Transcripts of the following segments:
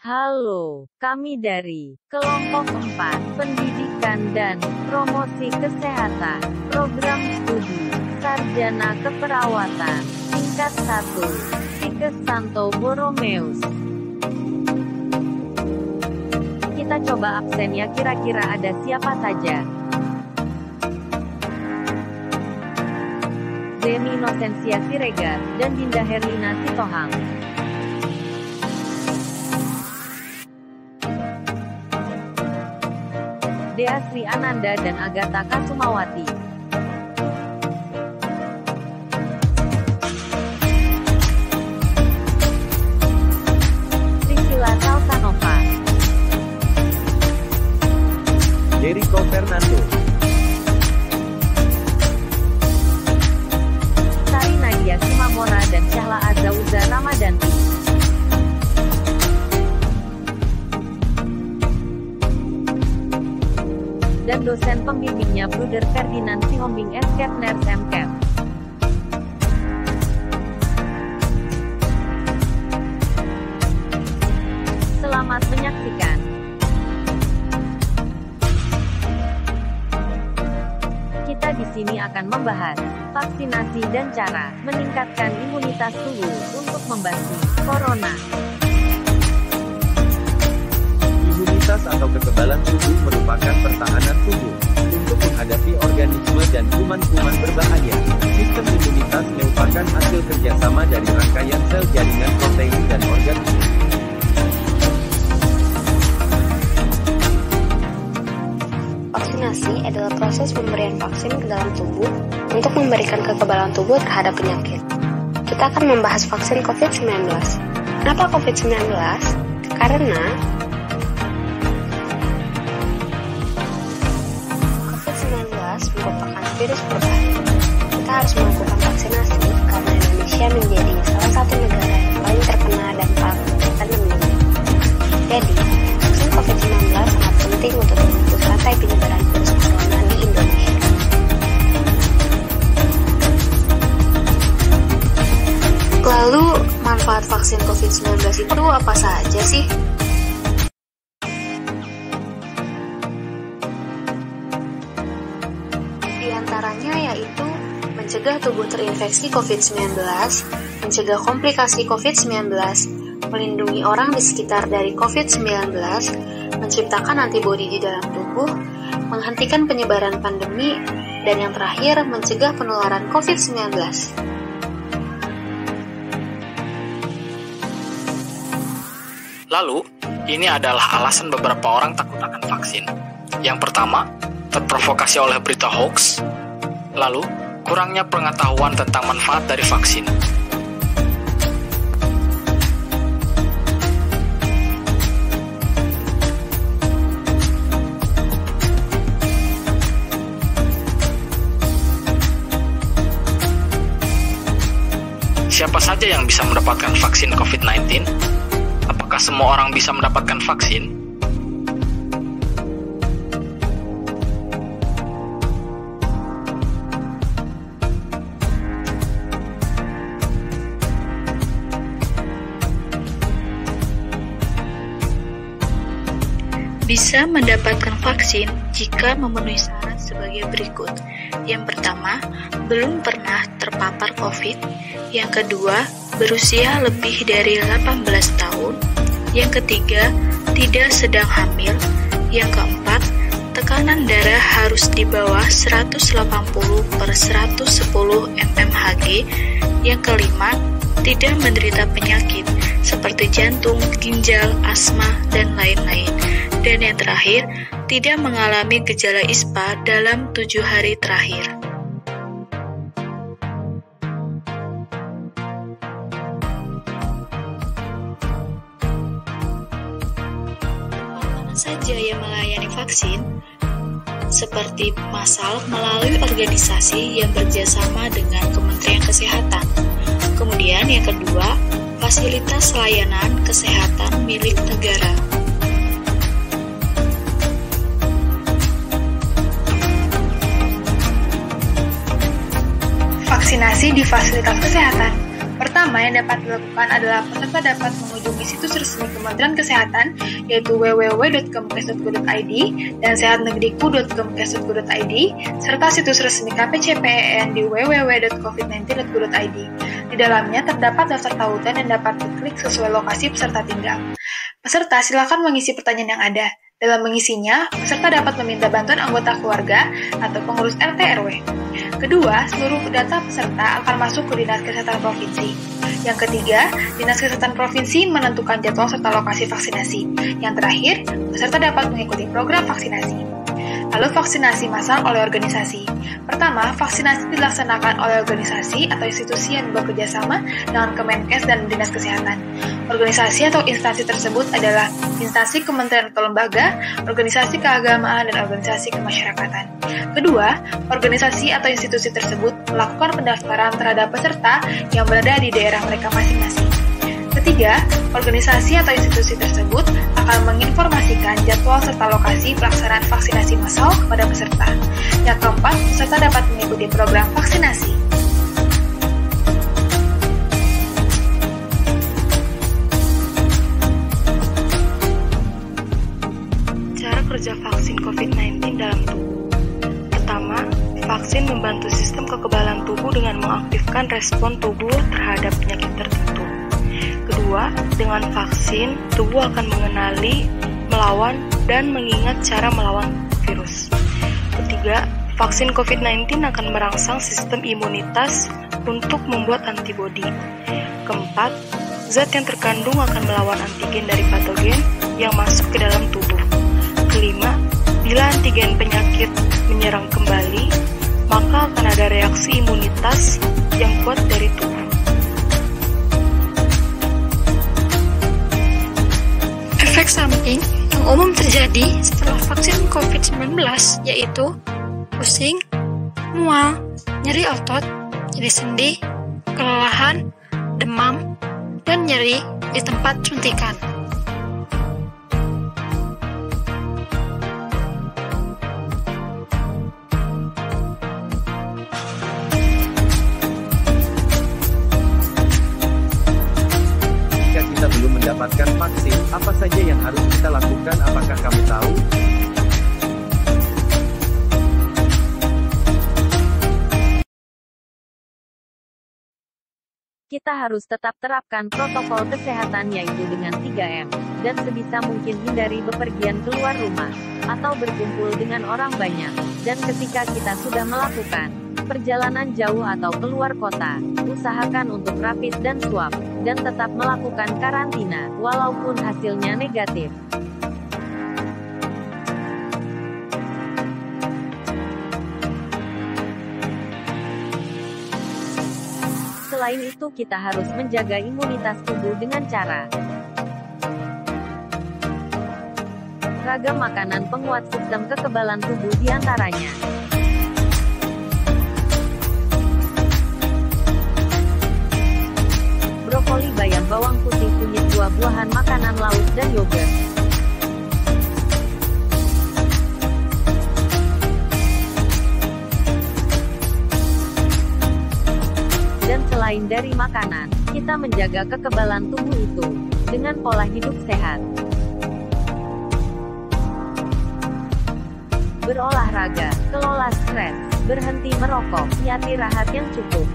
Halo, kami dari Kelompok 4, Pendidikan dan Promosi Kesehatan, Program Studi Sarjana Keperawatan, Tingkat 1, Tikes Santo Borromeus. Kita coba absennya, kira-kira ada siapa saja? Zemi Inosensia Siregar, dan Dinda Herlina Sitohang. Dea Sri Ananda dan Agatha Kasumawati. Priscilla Salsanova. Jericho Fernando. Sari Nadia Simamora dan Syahla Azauza Ramadanti. Dan dosen pembimbingnya Bruder Ferdinand Sihombing S.Cap Ners M.Cap. Selamat menyaksikan. Kita di sini akan membahas vaksinasi dan cara meningkatkan imunitas tubuh untuk membasmi corona. Imunitas atau kekebalan tubuh merupakan pertahanan tubuh untuk menghadapi organisme dan kuman-kuman berbahaya. Sistem imunitas merupakan hasil kerjasama dari rangkaian sel jaringan protein dan organ tubuh. Vaksinasi adalah proses pemberian vaksin ke dalam tubuh untuk memberikan kekebalan tubuh terhadap penyakit. Kita akan membahas vaksin COVID-19. Kenapa COVID-19? Karena merupakan virus berbahaya. Kita harus melakukan vaksinasi karena Indonesia menjadi salah satu negara yang paling terkena dampak pandemi. Jadi, vaksin COVID-19 sangat penting untuk memutus rantai penyebaran virus corona di Indonesia. Lalu, manfaat vaksin COVID-19 itu apa saja sih? Antaranya yaitu mencegah tubuh terinfeksi COVID-19, mencegah komplikasi COVID-19, melindungi orang di sekitar dari COVID-19, menciptakan antibodi di dalam tubuh, menghentikan penyebaran pandemi, dan yang terakhir, mencegah penularan COVID-19. Lalu, ini adalah alasan beberapa orang takut akan vaksin. Yang pertama, terprovokasi oleh berita hoax. Lalu, kurangnya pengetahuan tentang manfaat dari vaksin. Siapa saja yang bisa mendapatkan vaksin COVID-19? Apakah semua orang bisa mendapatkan vaksin? Bisa mendapatkan vaksin jika memenuhi syarat sebagai berikut. Yang pertama, belum pernah terpapar COVID. Yang kedua, berusia lebih dari 18 tahun. Yang ketiga, tidak sedang hamil. Yang keempat, tekanan darah harus di bawah 180/110 mmHg. Yang kelima, tidak menderita penyakit seperti jantung, ginjal, asma, dan lain-lain. Dan yang terakhir, tidak mengalami gejala ISPA dalam 7 hari terakhir. Mana saja yang melayani vaksin? Seperti Masal melalui organisasi yang bekerjasama dengan Kementerian Kesehatan. Kemudian yang kedua, fasilitas layanan kesehatan milik negara. Vaksinasi di fasilitas kesehatan Pertama yang dapat dilakukan adalah peserta dapat mengunjungi situs resmi Kementerian Kesehatan yaitu www.kemkes.go.id dan sehatnegeriku.kemkes.go.id serta situs resmi KPCPEN di www.covid19.go.id. Di dalamnya terdapat daftar tautan yang dapat diklik sesuai lokasi peserta tinggal. Peserta silakan mengisi pertanyaan yang ada. Dalam mengisinya, peserta dapat meminta bantuan anggota keluarga atau pengurus RT RW. Kedua, seluruh data peserta akan masuk ke Dinas Kesehatan Provinsi. Yang ketiga, Dinas Kesehatan Provinsi menentukan jadwal serta lokasi vaksinasi. Yang terakhir, peserta dapat mengikuti program vaksinasi. Lalu vaksinasi massal oleh organisasi. Pertama, vaksinasi dilaksanakan oleh organisasi atau institusi yang bekerja sama dengan Kemenkes dan Dinas Kesehatan. Organisasi atau instansi tersebut adalah instansi kementerian atau lembaga, organisasi keagamaan, dan organisasi kemasyarakatan. Kedua, organisasi atau institusi tersebut melakukan pendaftaran terhadap peserta yang berada di daerah mereka masing-masing. Ketiga, organisasi atau institusi tersebut akan menginformasikan jadwal serta lokasi pelaksanaan vaksinasi massal kepada peserta. Yang keempat, peserta dapat mengikuti program vaksinasi. Cara kerja vaksin COVID-19 dalam tubuh. Pertama, vaksin membantu sistem kekebalan tubuh dengan mengaktifkan respon tubuh terhadap penyakit tertentu. Kedua, dengan vaksin, tubuh akan mengenali, melawan, dan mengingat cara melawan virus. Ketiga, vaksin COVID-19 akan merangsang sistem imunitas untuk membuat antibodi. Keempat, zat yang terkandung akan melawan antigen dari patogen yang masuk ke dalam tubuh. Kelima, bila antigen penyakit menyerang kembali, maka akan ada reaksi imunitas yang kuat dari tubuh. Efek samping yang umum terjadi setelah vaksin COVID-19 yaitu pusing, mual, nyeri otot, nyeri sendi, kelelahan, demam, dan nyeri di tempat suntikan. Belum mendapatkan vaksin, apa saja yang harus kita lakukan? Apakah kamu tahu? Kita harus tetap terapkan protokol kesehatan yaitu dengan 3M, dan sebisa mungkin hindari bepergian keluar rumah, atau berkumpul dengan orang banyak. Dan ketika kita sudah melakukan perjalanan jauh atau keluar kota, usahakan untuk rapid dan swab, dan tetap melakukan karantina, walaupun hasilnya negatif. Selain itu kita harus menjaga imunitas tubuh dengan cara ragam makanan penguat sistem kekebalan tubuh diantaranya brokoli, bayam, bawang putih, kunyit, buah-buahan, makanan laut, dan yogurt. Dan selain dari makanan, kita menjaga kekebalan tubuh itu dengan pola hidup sehat. Berolahraga, kelola stres, berhenti merokok, niati rahat yang cukup.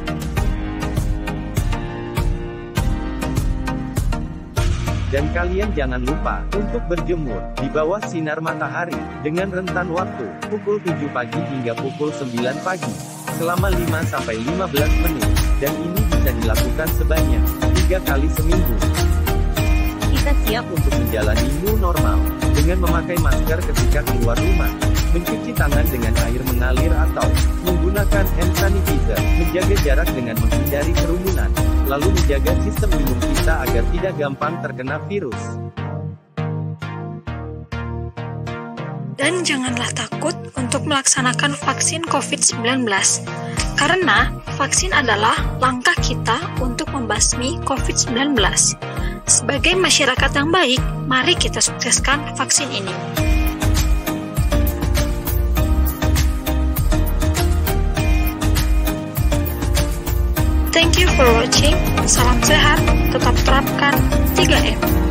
Dan kalian jangan lupa untuk berjemur di bawah sinar matahari dengan rentan waktu pukul 7 pagi hingga pukul 9 pagi selama 5-15 menit, dan ini bisa dilakukan sebanyak 3 kali seminggu. Kita siap untuk menjalani new normal dengan memakai masker ketika keluar rumah, mencuci tangan dengan air mengalir atau menggunakan hand sanitizer, menjaga jarak dengan menghindari kerumunan, lalu menjaga sistem imun kita agar tidak gampang terkena virus. Dan janganlah takut untuk melaksanakan vaksin COVID-19, karena vaksin adalah langkah kita untuk membasmi COVID-19. Sebagai masyarakat yang baik, mari kita sukseskan vaksin ini. Thank you for watching. Salam sehat, tetap terapkan 3M.